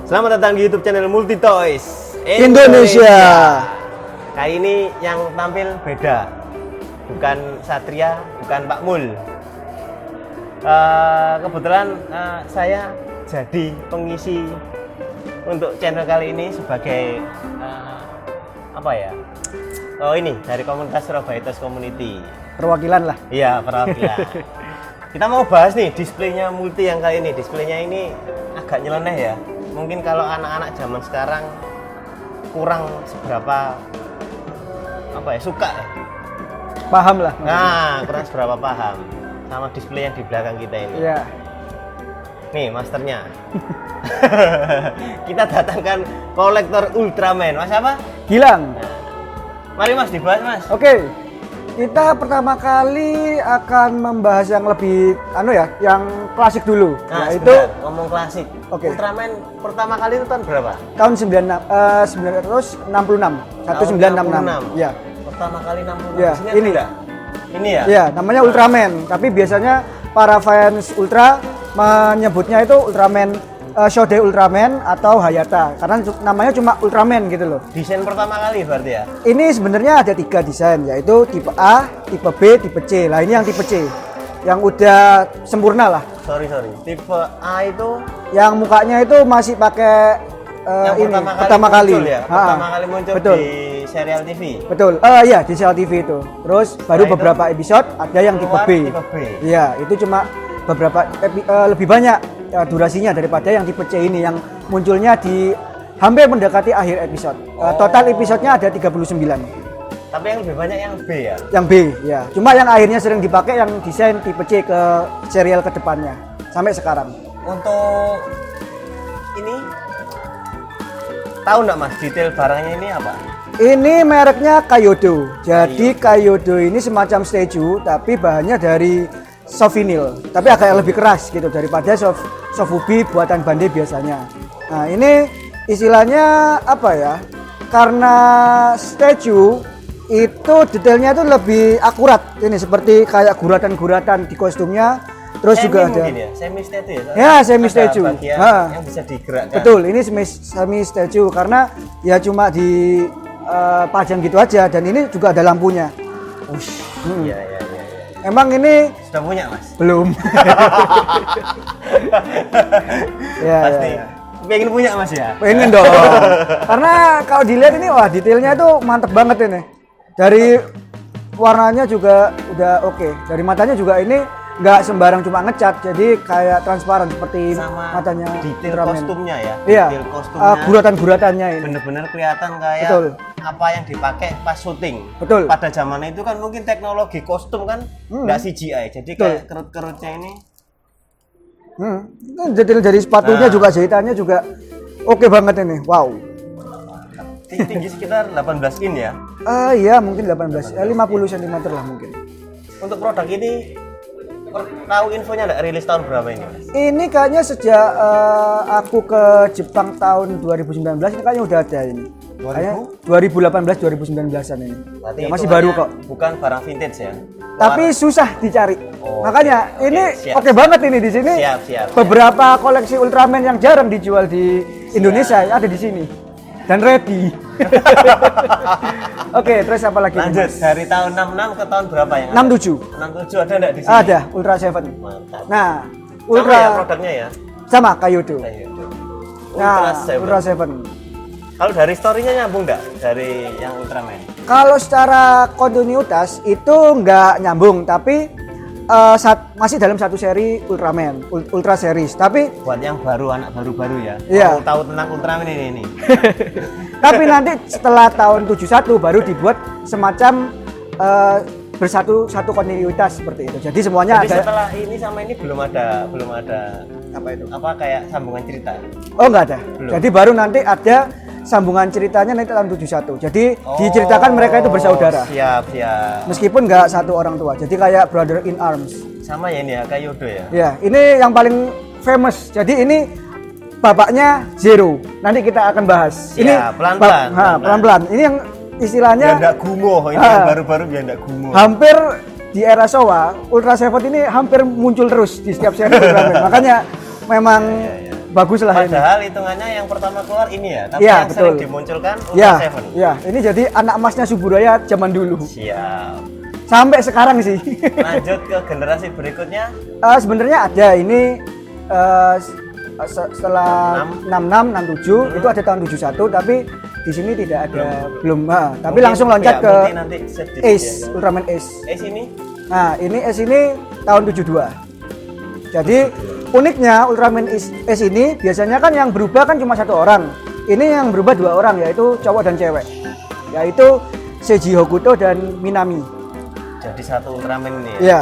Selamat datang di YouTube channel Multi Toys Indonesia. Kali ini yang tampil beda, bukan Satria, bukan Pak Mul. Kebetulan saya jadi pengisi untuk channel kali ini sebagai apa ya? Oh ini dari komunitas Surabaya Toys Community. Perwakilan lah. Iya, perwakilan. Kita mau bahas nih displaynya Multi yang kali ini. Displaynya ini agak nyeleneh ya. Mungkin kalau anak-anak zaman sekarang kurang seberapa suka ya. Paham lah. Nah, kurang seberapa paham sama display yang di belakang kita ini. Iya. Nih, masternya. Kita datangkan kolektor Ultraman. Mas apa? Gilang. Nah, mari Mas dibahas, Mas. Oke. Kita pertama kali akan membahas yang lebih yang klasik dulu. Nah, yaitu ngomong klasik. Oke. Ultraman pertama kali itu tahun berapa? Tahun 1966. 1966. Ya. Pertama kali 66. Ya, Sini ini. enggak? Ini ya? Ya, namanya Ultraman. Tapi biasanya para fans Ultra menyebutnya itu Ultraman Shode Ultraman atau Hayata karena namanya cuma Ultraman gitu loh. Desain pertama kali berarti ya? Ini sebenarnya ada 3 desain, yaitu tipe A, tipe B, tipe C. Lah ini yang tipe C yang udah sempurna lah. Sorry. Tipe A itu Yang mukanya itu masih pakai yang ini pertama kali muncul ya? Ha, Pertama kali muncul betul. di serial TV. Betul. Iya, di serial TV itu. Terus baru itu beberapa episode ada yang tipe keluar B. tipe B. Iya, itu cuma beberapa lebih banyak durasinya daripada yang tipe C ini yang munculnya di hampir mendekati akhir episode. Total episodenya ada 39. Tapi yang lebih banyak yang B ya? Yang B, ya. Cuma yang akhirnya sering dipakai yang desain tipe C ke serial kedepannya sampai sekarang. Untuk ini tahu nggak Mas detail barangnya ini apa? Ini mereknya Kyodo. Jadi Kyodo ini semacam statue tapi bahannya dari soft vinyl, tapi agak lebih keras gitu daripada soft ubi buatan Bandai biasanya. Nah, ini istilahnya apa ya? Karena statue itu detailnya itu lebih akurat. Ini seperti kayak guratan-guratan di kostumnya. Terus juga ada semi statue ya? Ya, semi statue. Yang bisa digerakkan. Betul, ini semi statue karena ya cuma di pajang gitu aja dan ini juga ada lampunya. Iya. Emang ini Sudah punya Mas? belum. Pasti. Pengen punya Mas ya? Pengen dong. Karena kalau dilihat ini wah detailnya itu mantep banget ini. Dari warnanya juga udah oke. Dari matanya juga ini nggak sembarang cuma ngecat, jadi kayak transparan seperti sama matanya detail Ultraman. kostumnya ya. Iya. Detail kostumnya. Guratan-guratannya ini. Bener-bener kelihatan kayak Betul. apa yang dipakai pas syuting. Betul. Pada zaman itu kan mungkin teknologi kostum kan nggak CGI, jadi kayak kerut-kerutnya ini. Detail dari sepatunya juga jahitannya juga oke banget ini. Wow. Tinggi sekitar 18 in ya. Iya mungkin 18, 50 cm lah mungkin. Untuk produk ini tahu infonya nggak rilis tahun berapa ini Mas? Ini kayaknya sejak aku ke Jepang tahun 2019 ini kayaknya udah ada ini. Kayaknya 2018-2019an ini. Berarti Ya, masih baru kok. Bukan barang vintage ya. Tapi susah dicari. Makanya ini siap. oke banget ini di sini. Siap. Beberapa koleksi Ultraman yang jarang dijual di Indonesia ada di sini. Dan ready. Oke, terus apa lagi? Lanjut dari tahun 66 ke tahun berapa yang 67. 67 ada enggak di sini? Ada Ultra 7. Mantap. Nah, Sama Ultra ya produknya ya. sama Kyodo. Ultra 7. Ultra 7. Kalau dari story-nya nyambung enggak dari yang Ultraman? Kalau secara kontinuitas itu nggak nyambung, tapi masih dalam satu seri Ultraman, Ultra Series. Tapi Buat yang baru, anak baru-baru ya. Iya. Mau tahu tentang Ultraman ini. tapi nanti setelah tahun 71 baru dibuat semacam bersatu satu kontinuitas seperti itu. Jadi semuanya Jadi ada. setelah ini sama ini belum ada apa itu? Apa kayak sambungan cerita? Oh, nggak ada. Belum. Jadi baru nanti ada sambungan ceritanya nanti tahun 71. Jadi diceritakan mereka itu bersaudara. Siap. Meskipun nggak satu orang tua. Jadi kayak brother in arms. Sama ya ini ya, Kyodo ya. Ya, ini yang paling famous. Jadi ini bapaknya Zero. Nanti kita akan bahas. Siap, Ini pelan-pelan. pelan-pelan. Ini yang istilahnya Biar enggak gumoh, ini yang baru-baru biar enggak gumoh. hampir di era Showa, Ultra Seven ini hampir muncul terus di setiap seri Ultraman. Makanya memang bagus lah ini. Padahal hitungannya yang pertama keluar ini ya, tapi Iya, yang betul. sering dimunculkan Ultra Ya, 7. ya, ini jadi anak emasnya Suburaya zaman dulu. Siap. Sampai sekarang sih. Lanjut ke generasi berikutnya. Sebenarnya ada ini setelah 66, 67 itu ada tahun 71, tapi di sini tidak ada belum. Tapi Mungkin- langsung loncat ya, ke mungkin nanti sedikit Ace, ya. Ultraman Ace. Ini Nah, ini Ace ini tahun 72. Jadi uniknya Ultraman Ace ini biasanya kan yang berubah kan cuma satu orang. Ini yang berubah dua orang, yaitu cowok dan cewek. Yaitu Seiji Hokuto dan Minami. jadi satu Ultraman ini ya. Iya.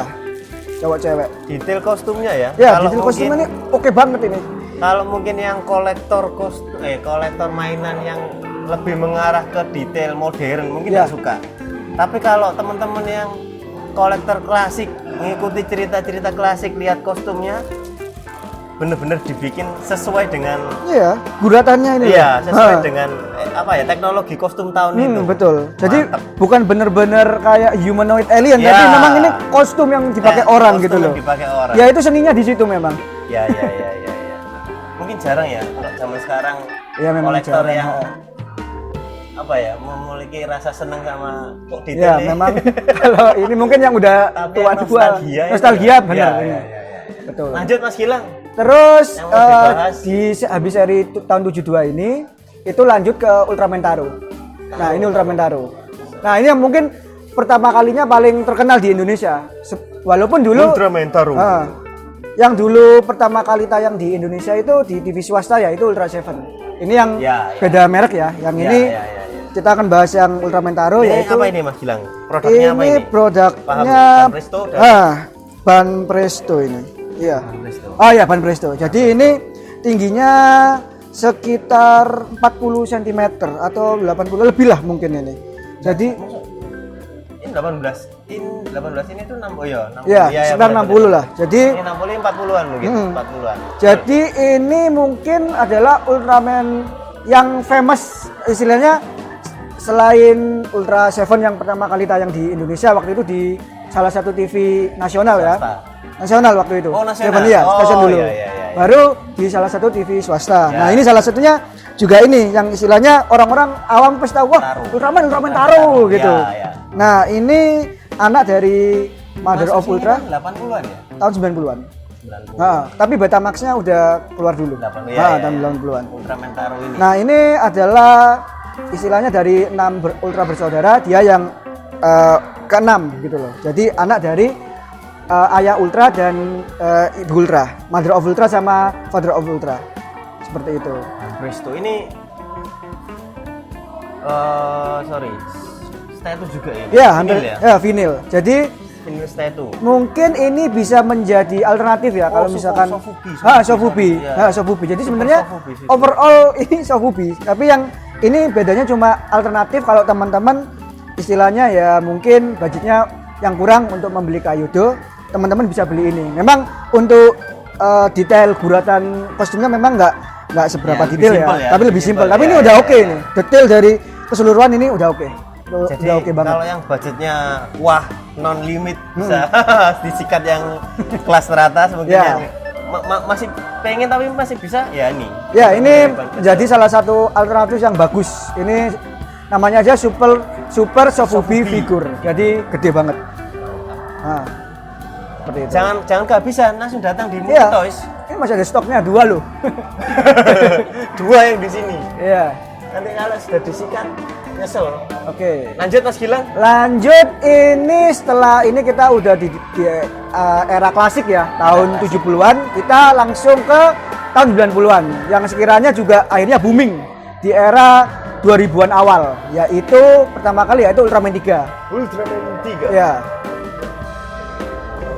Cowok cewek. Detail kostumnya ya. Ya, Kalau detail mungkin- kostum ini oke banget ini. Kalau mungkin yang kolektor kolektor mainan yang lebih mengarah ke detail modern mungkin Ya. nggak suka. Tapi kalau teman-teman yang kolektor klasik mengikuti cerita-cerita klasik, lihat kostumnya bener-bener dibikin sesuai dengan Iya, guratannya ini. iya loh. sesuai Ha. dengan teknologi kostum tahun itu. Betul. Jadi Mantap. bukan bener-bener kayak humanoid alien, Ya. tapi memang ini kostum yang dipakai Kayak orang kostum gitu yang loh. dipakai orang. Ya itu seninya di situ memang. Ya. Mungkin jarang ya kalau zaman sekarang Ya, memang kolektor jarang, yang ha. memiliki rasa senang sama kok Ya detail nih. memang kalau ini mungkin yang udah Tapi tua-tua. nostalgia itu Nostalgia ya. benar Ya, ini. ya. Betul. Lanjut Mas Gilang. Terus Yang mau dibahas. habis seri tahun 72 ini itu lanjut ke Ultraman Taro. Nah, ini Ultraman Taro. Nah, ini yang mungkin pertama kalinya paling terkenal di Indonesia. Walaupun dulu Ultraman Taro. yang dulu pertama kali tayang di Indonesia itu di TV swasta ya itu Ultra Seven. Ini yang Ya. beda merek ya. Yang Ya, ini ya. kita akan bahas yang Ultraman Taro Ini yaitu apa ini Mas Gilang? Produknya apa ini ini? produknya Paham, Ban Presto dan- Ban Presto ini. Iya. Ban Presto. Oh ya, Ban Presto. Jadi ini tingginya sekitar 40 cm atau 80 lebih lah mungkin ini. Jadi Ini 18. Ini 18 ini tuh 6. Oh iya, 60. ya, Iya, sekitar benar, 60 benar. lah. Jadi Ini 60 40-an mungkin, 40-an. jadi ini mungkin adalah Ultraman yang famous istilahnya selain Ultra Seven yang pertama kali tayang di Indonesia waktu itu di salah satu TV nasional ya. Swasta. Nasional waktu itu. Oh, nasional. Seven ya, Oh, stasiun dulu. iya. Baru di salah satu TV swasta. Ya. Nah, ini salah satunya juga ini yang istilahnya orang-orang awam pasti tahu, wah, Taro. Ultraman Taro gitu. Ya. Nah, ini anak dari Mother of Masuk sini Ultra kan 80-an ya? tahun 90-an. 90. Nah, tapi Betamaxnya udah keluar dulu. 80, Nah, ya. tahun 90-an. Ultraman Taro ini. Nah, ini adalah istilahnya dari 6 ultra bersaudara, dia yang keenam gitu loh. Jadi anak dari ayah Ultra dan ibu Ultra, Mother of Ultra sama Father of Ultra. Seperti itu. Presto ini sorry. Statue juga ini. Ya, Vinyl hampir ya. ya vinyl. Jadi Vinyl statue. mungkin ini bisa menjadi alternatif ya kalau misalkan Sofubi. Sofubi. Iya. Sofubi. Jadi Super sebenarnya Sofubi sih. overall ini Sofubi, tapi yang ini bedanya cuma alternatif kalau teman-teman istilahnya ya mungkin budgetnya yang kurang untuk membeli Kaiyodo, teman-teman bisa beli ini. Memang untuk detail guratan kostumnya memang nggak seberapa Ya, lebih detail simpel ya, ya, tapi lebih lebih simpel. simpel. Tapi Ya, ini udah ya, oke ya. nih. Detail dari keseluruhan ini udah oke. Jadi Udah oke banget. kalau yang budgetnya wah non limit bisa disikat yang kelas teratas mungkin Ya. yang masih pengen tapi masih bisa ya ini. Ya, ini Ban Presto. jadi salah satu alternatif yang bagus. Ini namanya aja Super Sofubi Figure. Jadi gede banget. Nah, seperti itu. Jangan kehabisan, langsung datang di Iya. Multitoys. Ini masih ada stoknya 2 loh. 2 yang di sini. Iya. Nanti kalau sudah disikat nyesel. Oke. Lanjut Mas Gilang. Lanjut ini setelah ini kita udah di era klasik ya, tahun 70-an, kita langsung ke tahun 90-an yang sekiranya juga akhirnya booming di era 2000-an awal, yaitu pertama kali yaitu Ultraman 3. Ultraman 3. Ya.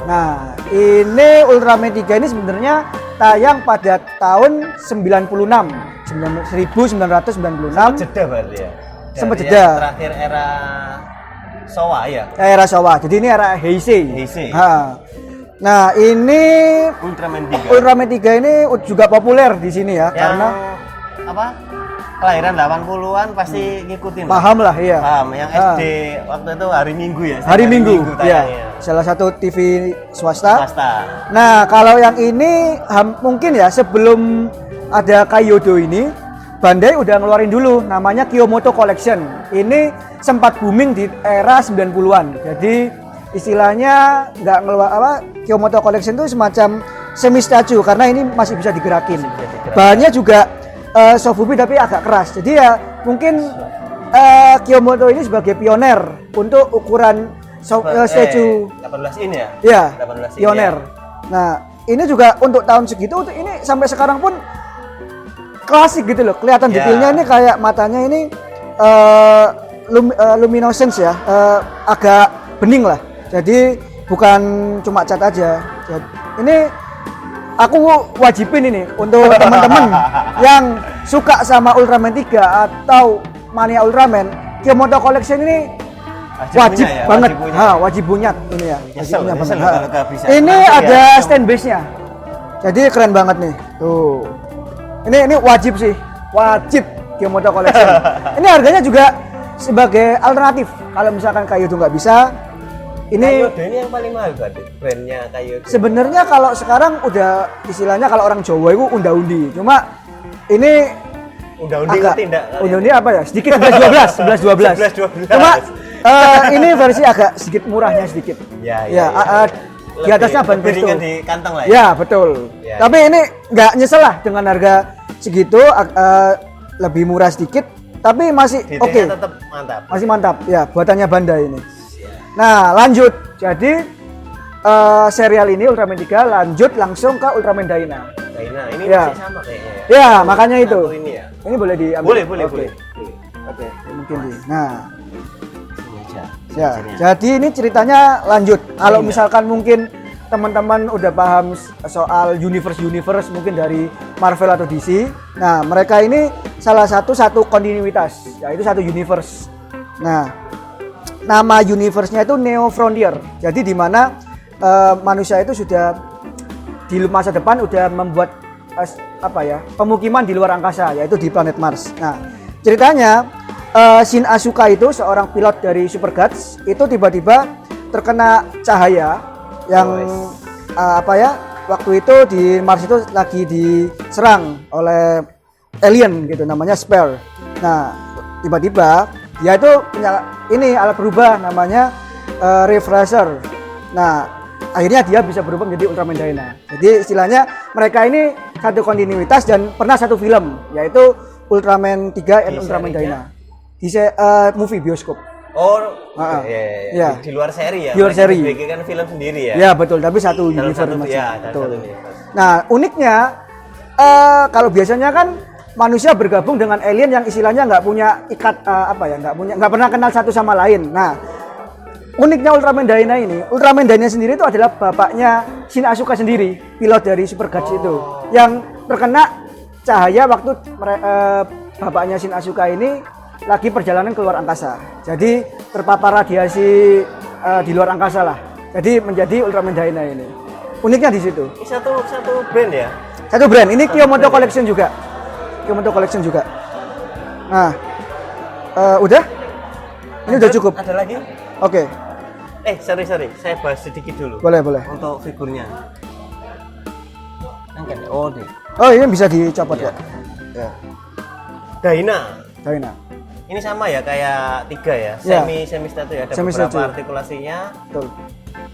Nah, ini Ultraman 3 ini sebenarnya tayang pada tahun 96, 1996. Jeda berarti ya. Sempat Dari jeda. yang terakhir era Showa ya. Era Showa. Jadi ini era Heisei. Heisei. Ha. Nah, ini Ultraman 3. Ultraman 3 ini juga populer di sini ya, yang karena apa? Kelahiran 80-an pasti ngikutin. paham lah ya. Paham. Yang Ah. SD waktu itu hari Minggu ya. Hari Minggu, ya. tayangnya. Salah satu TV swasta. Swasta. Nah, kalau yang ini mungkin ya sebelum ada Kaiyodo ini, Bandai udah ngeluarin dulu namanya Kiyomoto Collection. Ini sempat booming di era 90-an. Jadi istilahnya nggak ngeluar apa, Kiyomoto Collection itu semacam semi statue karena ini masih bisa digerakin. Bahannya juga soft ubi tapi agak keras. Jadi ya mungkin Kiyomoto ini sebagai pioner untuk ukuran statue 18 in ya? Iya, 18 in pioner. ya. Nah, ini juga untuk tahun segitu ini sampai sekarang pun klasik gitu loh. Kelihatan Ya. detailnya ini kayak matanya ini luminescence ya, agak bening lah. Jadi bukan cuma cat aja. Ini aku wajibin ini untuk teman-teman yang suka sama Ultraman 3 atau mania Ultraman, Kiyomoto Collection ini wajib punya ya, banget. wajib punya. Wajib punya ini ya. Nyesel, Wajib punya nyesel banget. kalau nggak bisa. Ini Langsung ada ya, stand base-nya. Jadi keren banget nih. Tuh. Ini wajib sih. Wajib Kiyomoto Collection. Ini harganya juga sebagai alternatif. Kalau misalkan Kaiyodo nggak bisa, ini Kaiyodo ini yang paling mahal berarti brandnya Kaiyodo. sebenarnya kalau sekarang udah istilahnya kalau orang Jawa itu unda-undi. Cuma ini Udah-undi agak ngerti enggak? unda-undi apa ya? Sedikit 11 12. 11, 12. Cuma ini versi agak sedikit murahnya sedikit. Ya, Di atasnya ban lebih presto. ringan di kantong lah ya. Ya betul. Ya. Tapi ini nggak nyesel lah dengan harga segitu, lebih murah sedikit, tapi masih Detailnya oke. tetap mantap. Masih mantap. Ya buatannya Bandai ini. Nah lanjut. Jadi serial ini Ultraman 3 lanjut langsung ke Ultraman Dyna. Nah, ini Ya. masih sama kayaknya ya. Ya makanya itu. Satu ini ya. Ini boleh diambil. Boleh. Oke. Oke. Mungkin di. Nah. Ini aja. Ya, Sini. jadi ini ceritanya lanjut. Kalau misalkan mungkin teman-teman udah paham soal universe mungkin dari Marvel atau DC. Nah, mereka ini salah satu kontinuitas, yaitu satu universe. Nah, nama universe-nya itu Neo Frontier. Jadi di mana manusia itu sudah di masa depan udah membuat pemukiman di luar angkasa, yaitu di planet Mars. Nah, ceritanya Shin Asuka itu seorang pilot dari Super Guts itu tiba-tiba terkena cahaya yang waktu itu di Mars itu lagi diserang oleh alien gitu namanya Spare. Nah, tiba-tiba dia itu punya ini alat berubah namanya Refresher. Nah, akhirnya dia bisa berubah menjadi Ultraman Dyna. Jadi istilahnya mereka ini satu kontinuitas dan pernah satu film yaitu Ultraman 3 dan Ultraman Dyna. Di movie bioskop. Oh, Ya. Di luar seri ya. Di luar seri. Bikin film sendiri ya. Ya betul, tapi satu Dalam universe satu- masih. ya, dalam Betul. satu universe. Nah uniknya kalau biasanya kan manusia bergabung dengan alien yang istilahnya nggak punya nggak pernah kenal satu sama lain. Nah uniknya Ultraman Dyna ini, Ultraman Dyna sendiri itu adalah bapaknya Shin Asuka sendiri, pilot dari Super Guts itu, yang terkena cahaya waktu bapaknya Shin Asuka ini lagi perjalanan ke luar angkasa. Jadi terpapar radiasi di luar angkasa lah. Jadi menjadi Ultraman Dyna ini. Uniknya di situ. Ini satu brand ya. Satu brand. Ini Kiyomoto Collection juga. Kiyomoto Collection juga. Nah, udah? Ini udah cukup. Ada lagi? Oke, Sorry. Saya bahas sedikit dulu. boleh. Untuk figurnya. Angkat. Oh, deh. Oh, ini bisa dicopot Iya. ya. Ya, Dyna. Dyna. Ini sama ya kayak 3 ya. Ya. Semi statue ya. Ada Semi beberapa statue. artikulasinya. Betul.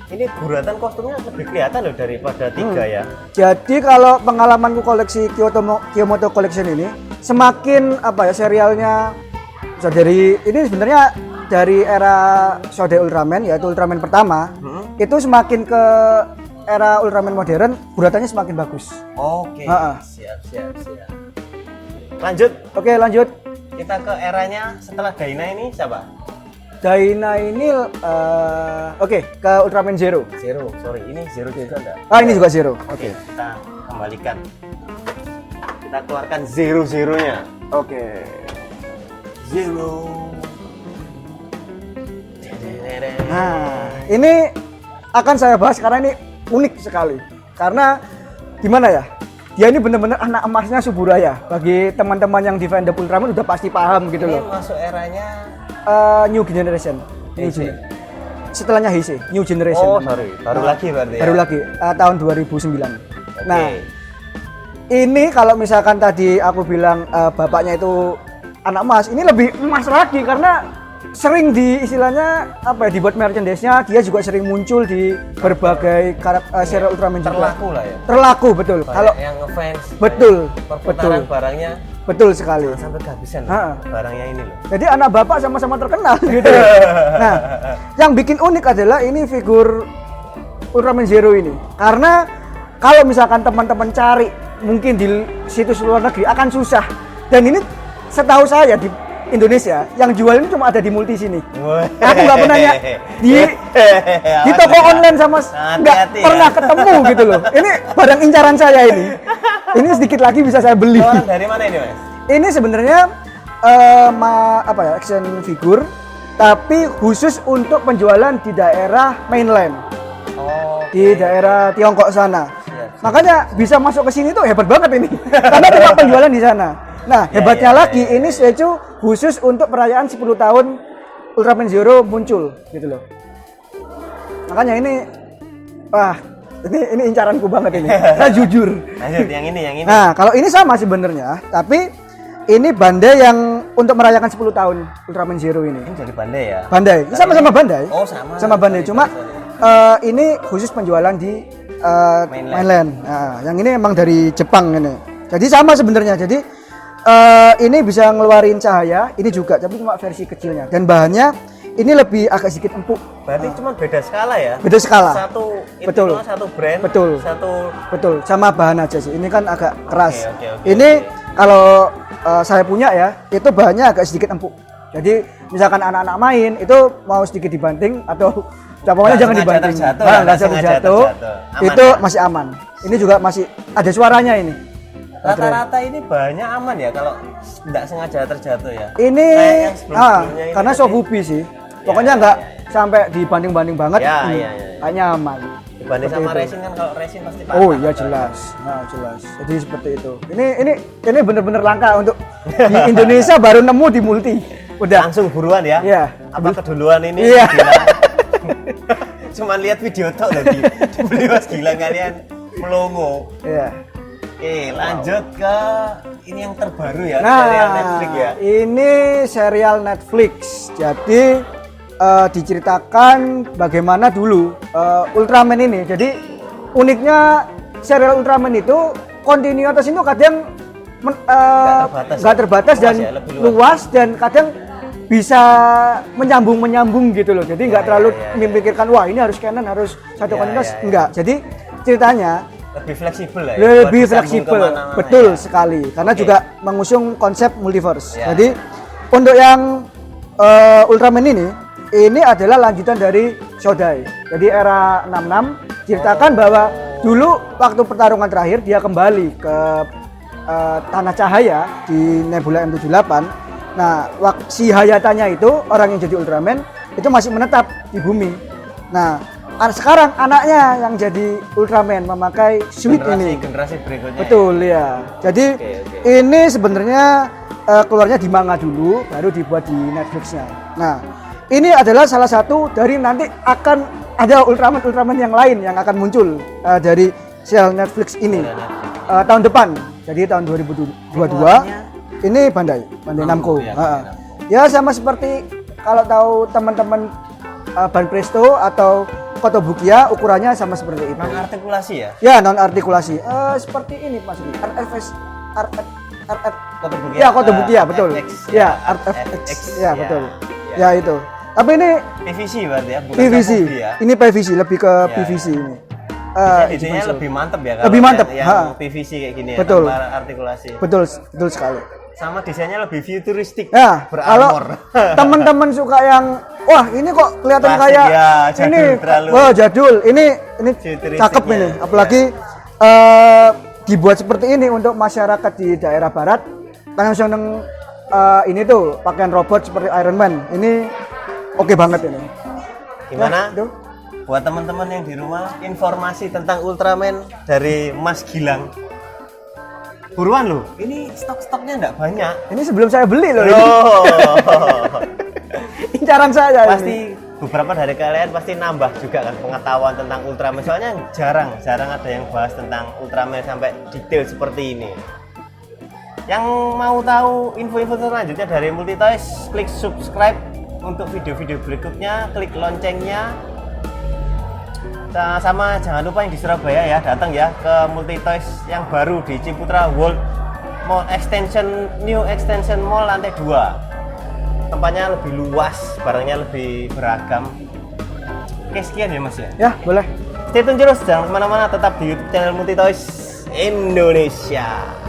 Ini guratan kostumnya lebih kelihatan loh daripada 3 ya. Jadi kalau pengalamanku koleksi Kiyomoto Collection ini, semakin serialnya bisa dari ini sebenarnya dari era Shodoe Ultraman yaitu Ultraman pertama, itu semakin ke era Ultraman modern, guratannya semakin bagus. Oke. Ha-ha. Siap. Lanjut. Oke, lanjut. Kita ke eranya setelah Dyna ini siapa? Dyna ini ke Ultraman Zero. Zero. Sorry, ini Zero juga enggak? Ini juga Zero. Oke, kita kembalikan. Kita keluarkan Zero-nya. Oke. Zero. Nah, ini akan saya bahas karena ini unik sekali. Karena gimana ya? Dia ini benar-benar anak emasnya Suburaya. Bagi teman-teman yang di fandom Ultraman udah pasti paham gitu Ini loh. masuk eranya New Generation. Heisei. Setelahnya Heisei, New Generation. Oh, sorry. Baru lagi berarti ya. Baru lagi tahun 2009. Oke. Nah, ini kalau misalkan tadi aku bilang bapaknya itu anak emas, ini lebih emas lagi karena sering di istilahnya apa ya, dibuat merchandise-nya, dia juga sering muncul di berbagai serial Ultraman juga. Terlaku lah ya. Terlaku betul. Kalau yang ngefans. betul, Perputaran barangnya betul sekali. jangan sampai kehabisan Ha. barangnya ini loh. Jadi anak bapak sama-sama terkenal gitu. Nah, yang bikin unik adalah ini figur Ultraman Zero ini. Karena kalau misalkan teman-teman cari mungkin di situs luar negeri akan susah. Dan ini setahu saya di Indonesia yang jual ini cuma ada di Multi sini. Aku nggak pernah di toko online sama nggak pernah ketemu gitu loh. Ini barang incaran saya ini. Ini sedikit lagi bisa saya beli. Orang dari mana ini, Mas? Ini sebenarnya action figure tapi khusus untuk penjualan di daerah mainland. Di daerah Tiongkok sana. Makanya bisa masuk ke sini tuh hebat banget ini. Karena cuma penjualan di sana. Nah, hebatnya lagi ini statue khusus untuk perayaan 10 tahun Ultraman Zero muncul gitu loh. Makanya ini ini incaranku banget ini. Saya jujur. Lanjut yang ini. Nah, kalau ini sama sebenarnya, tapi ini Bandai yang untuk merayakan 10 tahun Ultraman Zero ini. Ini jadi Bandai ya? Bandai. Ini sama-sama Bandai. Oh, sama. Sama Bandai, cuma ini khusus penjualan di mainland. Nah, yang ini emang dari Jepang ini. Jadi sama sebenarnya. Jadi ini bisa ngeluarin cahaya, ini juga, tapi cuma versi kecilnya. Dan bahannya ini lebih agak sedikit empuk. Berarti cuma beda skala ya? Beda skala. Satu betul. Satu brand. Betul. Betul. Sama bahan aja sih. Ini kan agak keras. Oke. Ini kalau saya punya ya, itu bahannya agak sedikit empuk. Jadi misalkan anak-anak main itu mau sedikit dibanting atau pokoknya jangan dibanting. Nggak terjatuh. Itu ya? Masih aman. Ini juga masih ada suaranya ini. Rata-rata ini bahannya aman ya kalau nggak sengaja terjatuh ya? Ini karena ini Sofubi sih. Pokoknya nggak sampai dibanding-banding banget. Kayaknya aman. Dibanding sama resin kan, kalau resin pasti patah. Oh iya jelas. Nah, jelas. Jadi seperti itu. Ini bener-bener langka untuk di Indonesia, baru nemu di Multi. Udah langsung buruan ya? Iya. Apa keduluan ini? Iya. Cuma lihat video tok lagi. Beli Mas Gilang kalian melongo. Iya. Oke, lanjut ke ini yang terbaru ya, nah, serial Netflix ya. Ini serial Netflix. Jadi diceritakan bagaimana dulu Ultraman ini. Jadi uniknya serial Ultraman itu kontinuitas itu kadang nggak terbatas dan luas dan kadang bisa menyambung gitu loh. Jadi nggak terlalu memikirkan wah ini harus canon, harus satu kontinuitas. Enggak. Jadi ceritanya lebih fleksibel ya. Lebih fleksibel. Betul sekali. Karena juga mengusung konsep multiverse. Jadi untuk yang Ultraman ini adalah lanjutan dari Shodai. Jadi era 66 ceritakan bahwa dulu waktu pertarungan terakhir dia kembali ke tanah cahaya di Nebula M78. Nah, si Hayatanya itu orang yang jadi Ultraman itu masih menetap di bumi. Nah, sekarang anaknya yang jadi Ultraman memakai suit ini. Generasi berikutnya. Betul ya. Jadi ini sebenarnya keluarnya di manga dulu, baru dibuat di Netflix-nya. Nah, ini adalah salah satu dari nanti akan ada Ultraman yang lain yang akan muncul dari serial Netflix ini tahun depan. Jadi tahun 2022 ini Bandai Namco. Ya sama seperti kalau tahu teman-teman Ban Presto atau Kotobukiya, ukurannya sama seperti itu. Non artikulasi ya? Ya, non artikulasi. Seperti ini Mas. RFS Kotobukiya. Ya, Kotobukiya, betul. Ya, RFX. Ya, betul. Ya itu. Tapi ini PVC berarti ya, bukan PVC. ya? Ini PVC, lebih ke PVC ini. Desainnya lebih mantep ya kalau lebih mantep. Yang PVC kayak gini ya, betul. tanpa artikulasi. Betul sekali. Sama desainnya lebih futuristik. Ya, kalau teman-teman suka yang wah ini kok kelihatan kayak ya, jadul, ini terlalu wah jadul, ini cakep ini. Apalagi dibuat seperti ini untuk masyarakat di daerah barat. Karena seneng ini tuh pakaian robot seperti Iron Man. Ini oke banget ini. Gimana? Buat teman-teman yang di rumah, informasi tentang Ultraman dari Mas Gilang. Buruan loh, ini stok-stoknya nggak banyak. Ini sebelum saya beli loh. Oh. Incaran saya. Pasti beberapa dari kalian pasti nambah juga kan pengetahuan tentang Ultraman. Soalnya jarang ada yang bahas tentang Ultraman sampai detail seperti ini. Yang mau tahu info-info selanjutnya dari Multitoys, klik subscribe untuk video-video berikutnya, klik loncengnya. Sama jangan lupa yang di Surabaya ya, datang ya ke Multitoys yang baru di Ciputra World Mall Extension, New Extension Mall lantai 2. Tempatnya lebih luas, barangnya lebih beragam. Oke, sekian ya Mas ya. Ya, boleh. Stay tune terus, jangan kemana-mana, tetap di YouTube channel Multitoys Indonesia.